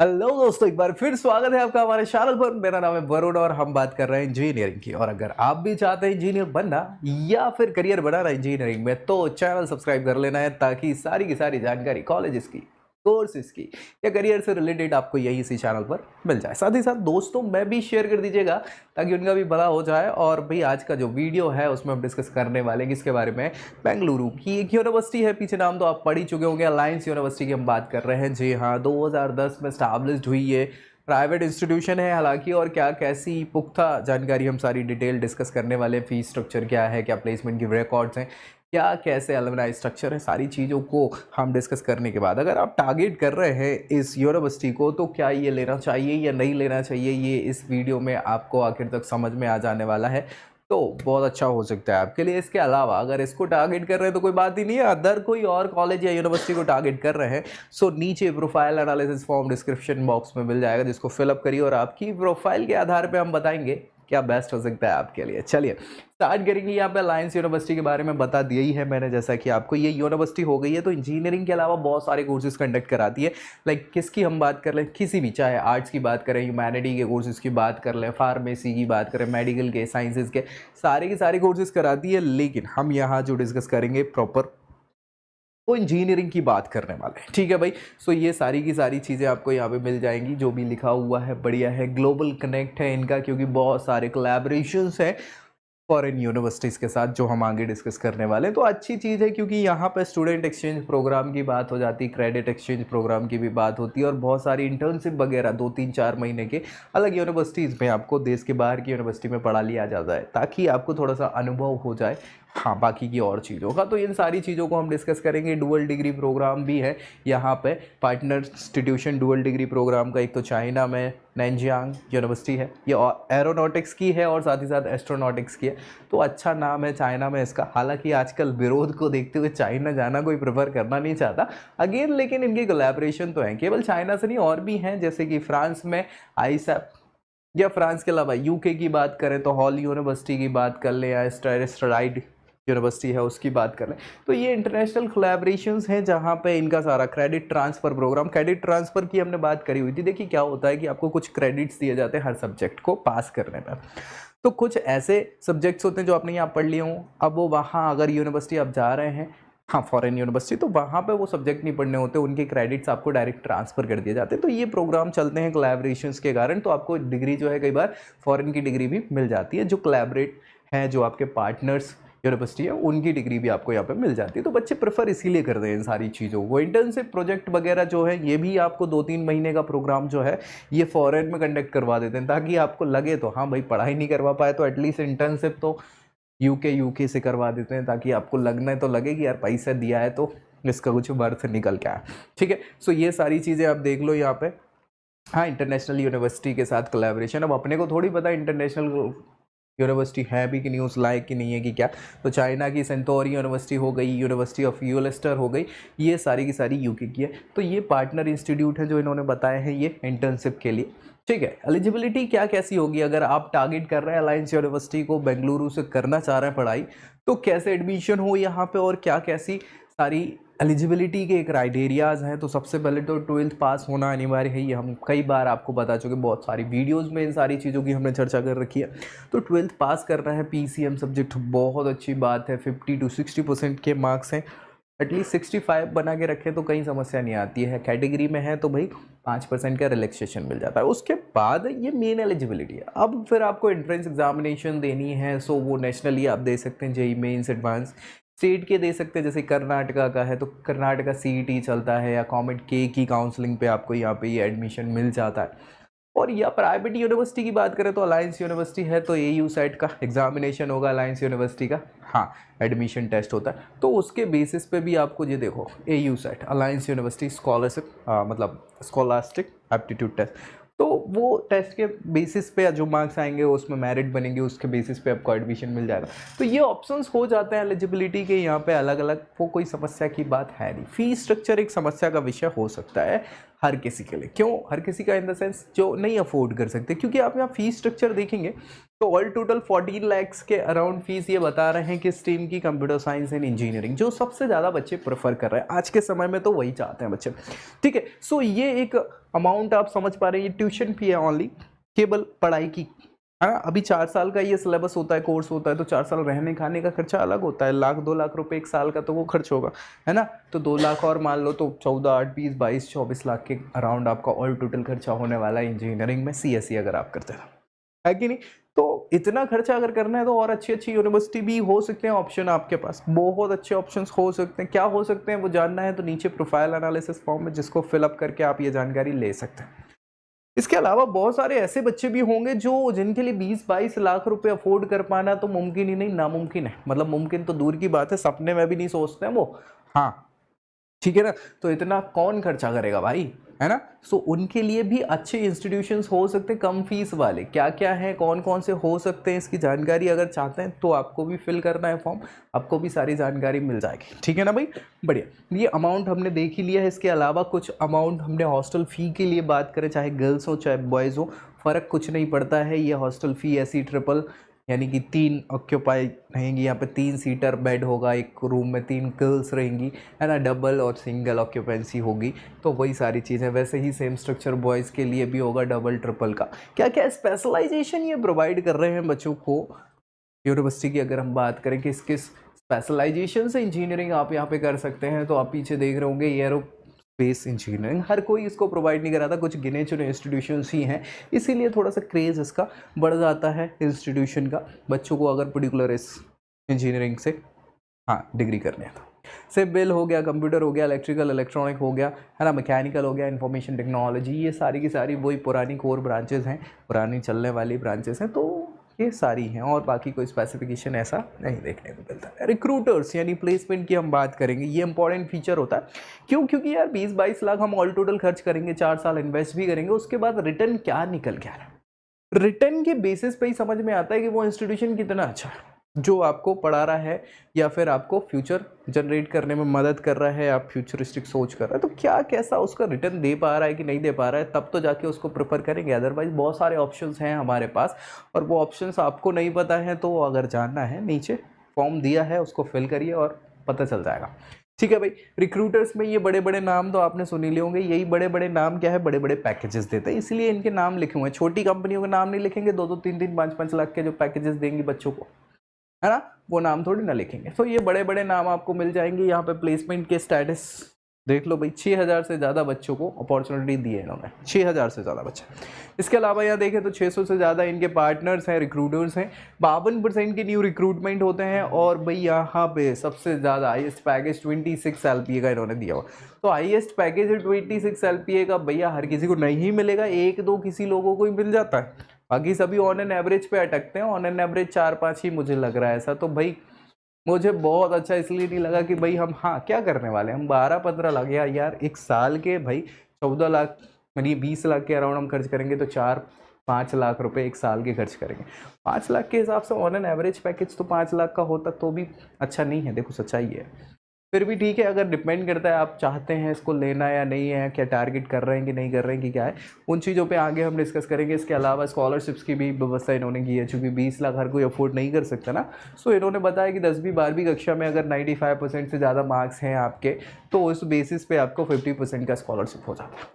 Hello दोस्तों, एक बार फिर स्वागत है आपका हमारे चैनल पर। मेरा नाम है वरुण और हम बात कर रहे हैं इंजीनियरिंग की। और अगर आप भी चाहते हैं इंजीनियर बनना या फिर करियर बनाना इंजीनियरिंग में, तो चैनल सब्सक्राइब कर लेना है ताकि सारी की सारी जानकारी कॉलेजेस की, कोर्सेज की या करियर से रिलेटेड आपको यही इसी चैनल पर मिल जाए। साथ ही साथ दोस्तों में भी शेयर कर दीजिएगा ताकि उनका भी भला हो जाए। और भाई आज का जो वीडियो है उसमें हम डिस्कस करने वाले हैं किसके बारे में, बेंगलुरु की एक यूनिवर्सिटी है, पीछे नाम तो आप पढ़ ही चुके होंगे, अलायंस यूनिवर्सिटी की हम बात कर रहे हैं। जी हाँ, 2010 में स्टैब्लिश्ड हुई ये प्राइवेट इंस्टीट्यूशन है हालांकि। और क्या कैसी पुख्ता जानकारी हम सारी डिटेल डिस्कस करने वाले हैं। फीस स्ट्रक्चर क्या है, क्या प्लेसमेंट की रिकॉर्ड्स हैं, क्या कैसे अलमनाई स्ट्रक्चर है, सारी चीज़ों को हम डिस्कस करने के बाद अगर आप टारगेट कर रहे हैं इस यूनिवर्सिटी को तो क्या ये लेना चाहिए या नहीं लेना चाहिए, ये इस वीडियो में आपको आखिर तक समझ में आ जाने वाला है। तो बहुत अच्छा हो सकता है आपके लिए। इसके अलावा अगर इसको टारगेट कर रहे हैं तो कोई बात ही नहीं है, अदर कोई और कॉलेज या यूनिवर्सिटी को टारगेट कर रहे हैं सो नीचे profile analysis form description box में मिल जाएगा, जिसको फिलअप करिए और आपकी प्रोफाइल के आधार पे हम बताएंगे क्या बेस्ट हो सकता है आपके लिए। चलिए स्टार्ट करेंगे। यहाँ पे अलायंस यूनिवर्सिटी के बारे में बता दिया ही है मैंने, जैसा कि आपको ये यूनिवर्सिटी हो गई है तो इंजीनियरिंग के अलावा बहुत सारे कोर्सेज कंडक्ट कराती है। लाइक किसकी हम बात कर लें, किसी भी, चाहे आर्ट्स की बात करें, ह्यूमैनिटी के कोर्सेज की बात कर लें, फार्मेसी की बात करें, मेडिकल के, साइंसेज के, सारे के सारे कोर्सेज कराती है। लेकिन हम यहाँ जो डिस्कस करेंगे प्रॉपर वो इंजीनियरिंग की बात करने वाले हैं, ठीक है भाई। सो ये सारी की सारी चीज़ें आपको यहाँ पे मिल जाएंगी, जो भी लिखा हुआ है बढ़िया है। ग्लोबल कनेक्ट है इनका, क्योंकि बहुत सारे कोलैबोरेशंस हैं फॉरेन यूनिवर्सिटीज़ के साथ, जो हम आगे डिस्कस करने वाले हैं। तो अच्छी चीज़ है क्योंकि यहाँ पे स्टूडेंट एक्सचेंज प्रोग्राम की बात हो जाती है, क्रेडिट एक्सचेंज प्रोग्राम की भी बात होती है, और बहुत सारी इंटर्नशिप वगैरह 2-3-4 महीने के अलग यूनिवर्सिटीज़ में आपको देश के बाहर की यूनिवर्सिटी में पढ़ा लिया जाता है ताकि आपको थोड़ा सा अनुभव हो जाए हाँ बाकी की और चीज़ों का। तो इन सारी चीज़ों को हम डिस्कस करेंगे। डुअल डिग्री प्रोग्राम भी है यहाँ पे, partner institution dual degree programme का। एक तो चाइना में नैनजियांग यूनिवर्सिटी है, ये एरोनॉटिक्स की है और साथ ही साथ एस्ट्रोनॉटिक्स की है। तो अच्छा नाम है चाइना में इसका। हालांकि आजकल विरोध को देखते हुए चाइना जाना कोई प्रेफर करना नहीं चाहता अगेन, लेकिन इनकी कोलैबोरेशन तो है, केवल चाइना से नहीं और भी हैं, जैसे कि फ्रांस में आईसैप, या फ्रांस के अलावा यूके की बात करें तो हॉल यूनिवर्सिटी की बात कर लें, या स्ट्राइड यूनिवर्सिटी है उसकी बात कर लें। तो ये इंटरनेशनल कोलैबोरेशंस हैं जहाँ पे इनका सारा credit transfer programme, credit transfer की हमने बात करी हुई थी। देखिए क्या होता है कि आपको कुछ क्रेडिट्स दिए जाते हैं हर सब्जेक्ट को पास करने में। तो कुछ ऐसे सब्जेक्ट्स होते हैं जो आपने यहाँ पढ़ लिए हों, अब वो वहाँ अगर यूनिवर्सिटी आप जा रहे हैं, हाँ फॉरेन यूनिवर्सिटी, तो वहाँ पे वो सब्जेक्ट नहीं पढ़ने होते, उनके क्रेडिट्स आपको डायरेक्ट ट्रांसफ़र कर दिए जाते हैं। तो ये प्रोग्राम चलते हैं कोलैबोरेशंस के कारण, तो आपको डिग्री जो है कई बार फॉरेन की डिग्री भी मिल जाती है। जो कोलैबोरेट हैं, जो आपके पार्टनर्स यूनिवर्सिटी है, उनकी डिग्री भी आपको यहाँ पे मिल जाती है। तो बच्चे प्रेफर इसीलिए करते हैं इन सारी चीज़ों को। इंटर्नशिप प्रोजेक्ट वगैरह जो है ये भी आपको 2-3 महीने का प्रोग्राम जो है ये फॉरेन में कंडक्ट करवा देते हैं, ताकि आपको लगे तो हाँ भाई पढ़ाई नहीं करवा पाए तो एटलीस्ट इंटर्नशिप तो यूके से करवा देते हैं, ताकि आपको लगना है तो लगे कि यार पैसा दिया है तो इसका कुछ वर्थ निकल के आए, ठीक है। सो ये सारी चीज़ें आप देख लो यहाँ पे। हाँ, इंटरनेशनल यूनिवर्सिटी के साथ कोलैबोरेशन। अब अपने को थोड़ी पता इंटरनेशनल यूनिवर्सिटी है भी कि नहीं, उस लायक की नहीं है कि क्या। तो चाइना की सेंटोरी यूनिवर्सिटी हो गई, यूनिवर्सिटी ऑफ यूलेस्टर हो गई, ये सारी की सारी यूके की है। तो ये पार्टनर इंस्टीट्यूट है जो इन्होंने बताए हैं ये इंटर्नशिप के लिए, ठीक है। एलिजिबिलिटी क्या कैसी होगी, अगर आप टारगेट कर रहे हैं अलायंस यूनिवर्सिटी को, बेंगलुरु से करना चाह रहे हैं पढ़ाई, तो कैसे एडमिशन हो यहाँ पे और क्या कैसी सारी एलिजिबिलिटी के क्राइटेरियाज़ हैं। तो सबसे पहले तो 12th पास होना अनिवार्य है, ये हम कई बार आपको बता चुके, बहुत सारी वीडियोस में इन सारी चीज़ों की हमने चर्चा कर रखी है। तो 12th पास करना है, पीसीएम सब्जेक्ट बहुत अच्छी बात है, 50 to 60% के मार्क्स हैं, एटलीस्ट 65 बना के रखें तो कहीं समस्या नहीं आती है। कैटेगरी में है तो भाई 5% का रिलैक्सेशन मिल जाता है। उसके बाद ये मेन एलिजिबिलिटी है। अब फिर आपको एंट्रेंस एग्जामिनेशन देनी है, सो वो नेशनली आप दे सकते हैं, जेई मेंस एडवांस, स्टेट के दे सकते हैं, जैसे कर्नाटका का है तो कर्नाटका सीईटी चलता है, या कॉमेट के की काउंसलिंग पे आपको यहाँ पे ये एडमिशन मिल जाता है। और या प्राइवेट यूनिवर्सिटी की बात करें तो अलायंस यूनिवर्सिटी है तो एयू सेट का एग्जामिनेशन होगा अलायंस यूनिवर्सिटी का, हाँ एडमिशन टेस्ट होता है। तो उसके बेसिस पे भी आपको ये देखो, AU set alliance university scholarship मतलब स्कॉलास्टिक एप्टीट्यूड टेस्ट, तो वो टेस्ट के बेसिस पे जो मार्क्स आएंगे उसमें मेरिट बनेंगे, उसके बेसिस पे आपको एडमिशन मिल जाएगा। तो ये ऑप्शंस हो जाते हैं एलिजिबिलिटी के यहाँ पे अलग अलग, वो कोई समस्या की बात है नहीं। फीस स्ट्रक्चर एक समस्या का विषय हो सकता है, हर किसी के लिए। क्यों हर किसी का? इन द सेंस जो नहीं अफोर्ड कर सकते, क्योंकि आप यहाँ फीस स्ट्रक्चर देखेंगे तो ऑल टोटल 14 lakhs के अराउंड फीस ये बता रहे हैं कि स्ट्रीम की कंप्यूटर साइंस एंड इंजीनियरिंग, जो सबसे ज़्यादा बच्चे प्रेफर कर रहे हैं आज के समय में, तो वही चाहते हैं बच्चे। ठीक है, सो ये एक अमाउंट आप समझ पा रहे हैं, ये ट्यूशन फी है ओनली, केवल पढ़ाई की, है ना। अभी 4 साल का ये सिलेबस होता है, कोर्स होता है, तो 4 साल रहने खाने का खर्चा अलग होता है, 1-2 लाख रुपए एक साल का तो वो खर्च होगा, है ना। तो 2 लाख और मान लो तो 14, 8, 20, 22, 24 लाख के अराउंड आपका ऑल टोटल खर्चा होने वाला है इंजीनियरिंग में, CSE अगर आप करते हैं, है कि नहीं। तो इतना खर्चा अगर करना है तो और अच्छी अच्छी यूनिवर्सिटी भी हो सकते हैं, ऑप्शन आपके पास बहुत अच्छे ऑप्शंस हो सकते हैं। क्या हो सकते हैं वो जानना है तो नीचे प्रोफाइल एनालिसिस फॉर्म है, जिसको फिलअप करके आप ये जानकारी ले सकते हैं। इसके अलावा बहुत सारे ऐसे बच्चे भी होंगे जो जिनके लिए 20-22 लाख रुपए अफोर्ड कर पाना तो मुमकिन ही नहीं, नामुमकिन है। मतलब मुमकिन तो दूर की बात है, सपने में भी नहीं सोचते हैं वो। हाँ ठीक है ना, तो इतना कौन खर्चा करेगा भाई, है ना। सो उनके लिए भी अच्छे इंस्टीट्यूशंस हो सकते हैं कम फीस वाले। क्या क्या है, कौन कौन से हो सकते हैं, इसकी जानकारी अगर चाहते हैं तो आपको भी फिल करना है फॉर्म, आपको भी सारी जानकारी मिल जाएगी। ठीक है ना भाई, बढ़िया। ये अमाउंट हमने देख ही लिया है। इसके अलावा कुछ अमाउंट हमने हॉस्टल फ़ी के लिए बात करें, चाहे गर्ल्स हो चाहे बॉयज़ हो, फ़र्क कुछ नहीं पड़ता है। ये हॉस्टल फ़ी ऐसी ट्रिपल, यानी कि 3 ऑक्यूपाई रहेंगी, यहाँ पे 3 सीटर बेड होगा, एक रूम में 3 गर्ल्स रहेंगी, है ना। डबल और सिंगल ऑक्यूपेंसी होगी, तो वही सारी चीज़ें। वैसे ही सेम स्ट्रक्चर बॉयज़ के लिए भी होगा, डबल ट्रिपल का। क्या क्या स्पेशलाइजेशन ये प्रोवाइड कर रहे हैं बच्चों को यूनिवर्सिटी की, अगर हम बात करें किस किस स्पेशलाइजेशन से इंजीनियरिंग आप यहाँ पे कर सकते हैं, तो आप पीछे देख रहे होंगे एरोस्पेस इंजीनियरिंग। हर कोई इसको प्रोवाइड नहीं कराता, कुछ गिने चुने इंस्टीट्यूशंस ही हैं, इसीलिए थोड़ा सा क्रेज़ इसका बढ़ जाता है इंस्टीट्यूशन का, बच्चों को अगर पर्टिकुलर इस इंजीनियरिंग से हाँ डिग्री करने हैं। सिविल हो गया, कंप्यूटर हो गया, इलेक्ट्रिकल इलेक्ट्रॉनिक हो गया, है ना, मैकेनिकल हो गया, इंफॉर्मेशन टेक्नोलॉजी, ये सारी की सारी वही पुरानी कोर ब्रांचेस हैं, पुरानी चलने वाली ब्रांचेस हैं, तो ये सारी हैं। और बाकी कोई स्पेसिफिकेशन ऐसा नहीं देखने को मिलता है। रिक्रूटर्स यानी प्लेसमेंट की हम बात करेंगे, ये इंपॉर्टेंट फीचर होता है। क्यों? क्योंकि यार 20-22 लाख हम ऑल टोटल खर्च करेंगे, 4 साल इन्वेस्ट भी करेंगे, उसके बाद रिटर्न क्या निकल के आ रहा है, रिटर्न के बेसिस पे ही समझ में आता है कि वो इंस्टीट्यूशन कितना अच्छा है, जो आपको पढ़ा रहा है या फिर आपको फ्यूचर जनरेट करने में मदद कर रहा है, आप फ्यूचरिस्टिक सोच कर रहा है, तो क्या कैसा उसका रिटर्न दे पा रहा है कि नहीं दे पा रहा है, तब तो जाके उसको प्रेफर करेंगे। अदरवाइज बहुत सारे ऑप्शंस हैं हमारे पास, और वो ऑप्शंस आपको नहीं पता है, तो अगर जानना है नीचे फॉर्म दिया है उसको फिल करिए और पता चल जाएगा। ठीक है भाई। रिक्रूटर्स में ये बड़े बड़े नाम तो आपने सुन ही लिए होंगे। यही बड़े बड़े नाम क्या है, बड़े बड़े पैकेजेस देते हैं, इसलिए इनके नाम लिखे हुए हैं। छोटी कंपनियों के नाम नहीं लिखेंगे, 2-2, 3-3, 5-5 लाख के जो पैकेजेस देंगी बच्चों को, है ना, वो नाम थोड़ी ना लिखेंगे। तो ये बड़े बड़े नाम आपको मिल जाएंगे। यहाँ पे प्लेसमेंट के स्टेटस देख लो भाई, 6000 से ज़्यादा बच्चों को अपॉर्चुनिटी दी है इन्होंने, 6000 से ज़्यादा बच्चे। इसके अलावा यहाँ देखें तो 600 से ज़्यादा इनके पार्टनर्स हैं, रिक्रूटर्स हैं, 52% के न्यू रिक्रूटमेंट होते हैं। और भाई यहाँ पे सबसे ज़्यादा हाईएस्ट पैकेज 26 LPA का इन्होंने दिया हुआ। तो हाईएस्ट पैकेज है 26 LPA का, भैया हर किसी को नहीं मिलेगा, 1-2 किसी लोगों को ही मिल जाता है, बाकी सभी ऑन एन एवरेज पे अटकते हैं। ऑन एन एवरेज 4-5 ही मुझे लग रहा है ऐसा। तो भाई मुझे बहुत अच्छा इसलिए नहीं लगा कि भाई हम हाँ क्या करने वाले, हम 12-15 लाख यार एक साल के, भाई 14 लाख यानी 20 लाख के अराउंड हम खर्च करेंगे, तो 4-5 लाख रुपए एक साल के खर्च करेंगे। 5 लाख के हिसाब से ऑन एन एवरेज पैकेज तो 5 लाख का होता तो भी अच्छा नहीं है। देखो सच्चाई है, फिर भी ठीक है, अगर डिपेंड करता है आप चाहते हैं इसको लेना या नहीं है, क्या टारगेट कर रहे हैं कि नहीं कर रहे हैं कि क्या है, उन चीज़ों पे आगे हम डिस्कस करेंगे। इसके अलावा स्कॉलरशिप्स की भी व्यवस्था इन्होंने की है, चूँकि 20 लाख हर कोई अफोर्ड नहीं कर सकता ना। सो इन्होंने बताया कि 10वीं 12वीं कक्षा में अगर 95% से ज़्यादा मार्क्स हैं आपके, तो उस बेसिस पे आपको 50% का स्कॉलरशिप हो जाता है,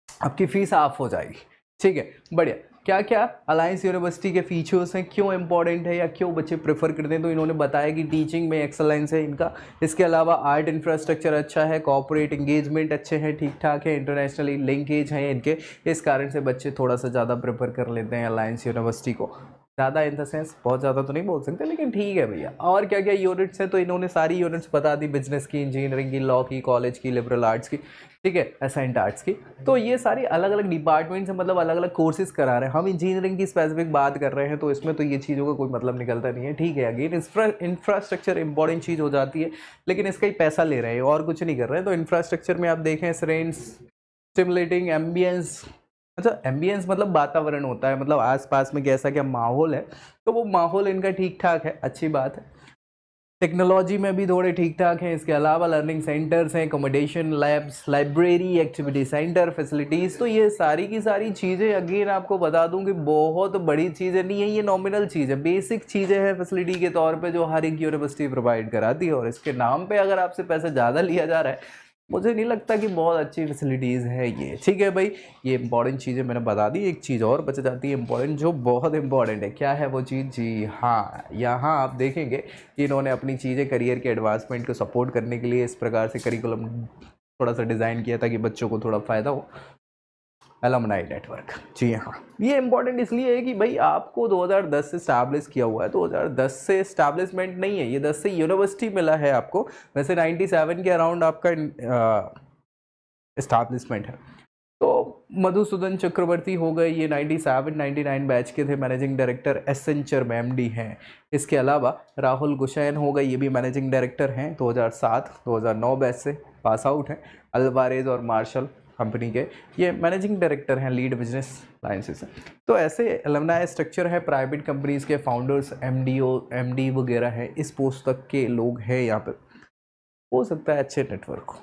आपकी फ़ीस हाफ हो जाएगी। ठीक है, बढ़िया। क्या क्या अलायंस यूनिवर्सिटी के फीचर्स हैं, क्यों इंपॉर्टेंट है या क्यों बच्चे प्रेफर करते हैं, तो इन्होंने बताया कि टीचिंग में एक्सेलेंस है इनका। इसके अलावा आर्ट इंफ्रास्ट्रक्चर अच्छा है, कॉर्पोरेट एंगेजमेंट अच्छे हैं, ठीक ठाक है, इंटरनेशनली लिंकेज हैं इनके, इस कारण से बच्चे थोड़ा सा ज़्यादा प्रेफर कर लेते हैं अलायंस यूनिवर्सिटी को। ज़्यादा इन द सेंस बहुत ज़्यादा तो नहीं बोल सकते, लेकिन ठीक है भैया। और क्या क्या यूनिट्स हैं, तो इन्होंने सारी यूनिट्स बता दी, बिजनेस की, इंजीनियरिंग की, लॉ की, कॉलेज की, लिबरल आर्ट्स की, ठीक है, एसेंट आर्ट्स की। तो ये सारी अलग अलग डिपार्टमेंट्स हैं, मतलब अलग अलग कोर्सेज करा रहे हैं। हम इंजीनियरिंग की स्पेसिफिक बात कर रहे हैं, तो इसमें तो ये चीज़ों का कोई मतलब निकलता नहीं है। ठीक है, अगेन इंफ्रास्ट्रक्चर इंपॉर्टेंट चीज़ हो जाती है, लेकिन इसका ही पैसा ले रहे हैं और कुछ नहीं कर रहे हैं। तो इंफ्रास्ट्रक्चर में आप देखें, सेरेन स्टिमुलेटिंग एम्बियंस, अच्छा एम्बियंस मतलब वातावरण होता है, मतलब आसपास में कैसा क्या माहौल है, तो वो माहौल इनका ठीक ठाक है, अच्छी बात है। टेक्नोलॉजी में भी थोड़े ठीक ठाक हैं। इसके अलावा लर्निंग सेंटर्स हैं, accommodation, labs, library, activity centre, facilities. तो ये सारी की सारी चीज़ें अगेन आपको बता दूं कि बहुत बड़ी चीज़ें नहीं है, ये नॉमिनल चीज़ है, बेसिक चीज़ें हैं फैसिलिटी के तौर पे जो हर एक यूनिवर्सिटी प्रोवाइड कराती है। और इसके नाम पे अगर आपसे पैसा ज़्यादा लिया जा रहा है, मुझे नहीं लगता कि बहुत अच्छी फैसिलिटीज़ है ये। ठीक है भाई, ये इंपॉर्टेंट चीज़ें मैंने बता दी। एक चीज़ और बच जाती है इंपॉर्टेंट, जो बहुत इंपॉर्टेंट है। क्या है वो चीज़? जी हाँ, यहाँ आप देखेंगे कि इन्होंने अपनी चीज़ें करियर के एडवांसमेंट को सपोर्ट करने के लिए इस प्रकार से करिकुलम थोड़ा सा डिज़ाइन किया ताकि बच्चों को थोड़ा फ़ायदा हो। एलुमनाई नेटवर्क, जी हाँ, ये इंपॉर्टेंट इसलिए है कि भाई आपको 2010 से स्टैब्लिश किया हुआ है। 2010 से स्टैब्लिशमेंट नहीं है, ये 10 से यूनिवर्सिटी मिला है आपको। वैसे 97 के अराउंड आपका एस्टैब्लिशमेंट है। तो मधुसूदन चक्रवर्ती हो गए, ये 97-99 बैच के थे, मैनेजिंग डायरेक्टर एसेंचर में एमडी हैं। इसके अलावा राहुल गुशैन हो गए, ये भी मैनेजिंग डायरेक्टर हैं, 2007-2009 बैच से पास आउट हैं। अल्वारेज और मार्शल कंपनी के ये मैनेजिंग डायरेक्टर हैं, लीड बिजनेस लाइंसेस हैं। तो ऐसे एलुमनाई स्ट्रक्चर है, प्राइवेट कंपनीज के फाउंडर्स, एमडी वगैरह हैं, इस पोस्ट तक के लोग हैं यहाँ पे। हो सकता है अच्छे नेटवर्क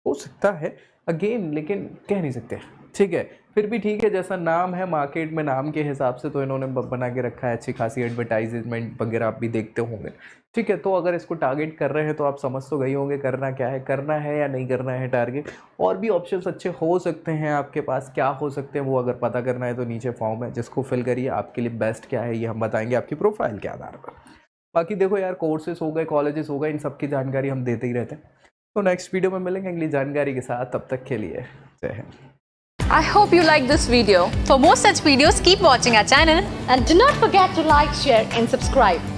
हो सकता है अगेन, लेकिन कह नहीं सकते। ठीक है, फिर भी ठीक है, जैसा नाम है मार्केट में, नाम के हिसाब से तो इन्होंने बना के रखा है। अच्छी खासी एडवर्टाइजमेंट वगैरह आप भी देखते होंगे। ठीक है, तो अगर इसको टारगेट कर रहे हैं तो आप समझ तो गए होंगे करना क्या है, करना है या नहीं करना है टारगेट। और भी ऑप्शंस अच्छे हो सकते हैं आपके पास, क्या हो सकते हैं वो अगर पता करना है तो नीचे फॉर्म है, जिसको फिल करिए। आपके लिए बेस्ट क्या है ये हम बताएंगे आपकी प्रोफाइल के आधार पर। बाकी देखो यार, कोर्सेज हो गए, कॉलेजेस हो गए, इन सब की जानकारी हम देते ही रहते हैं। तो नेक्स्ट वीडियो में मिलेंगे अगली जानकारी के साथ, तब तक के लिए जय Hind. I hope you like this video. For more such videos, keep watching our channel and do not forget to like, share and subscribe.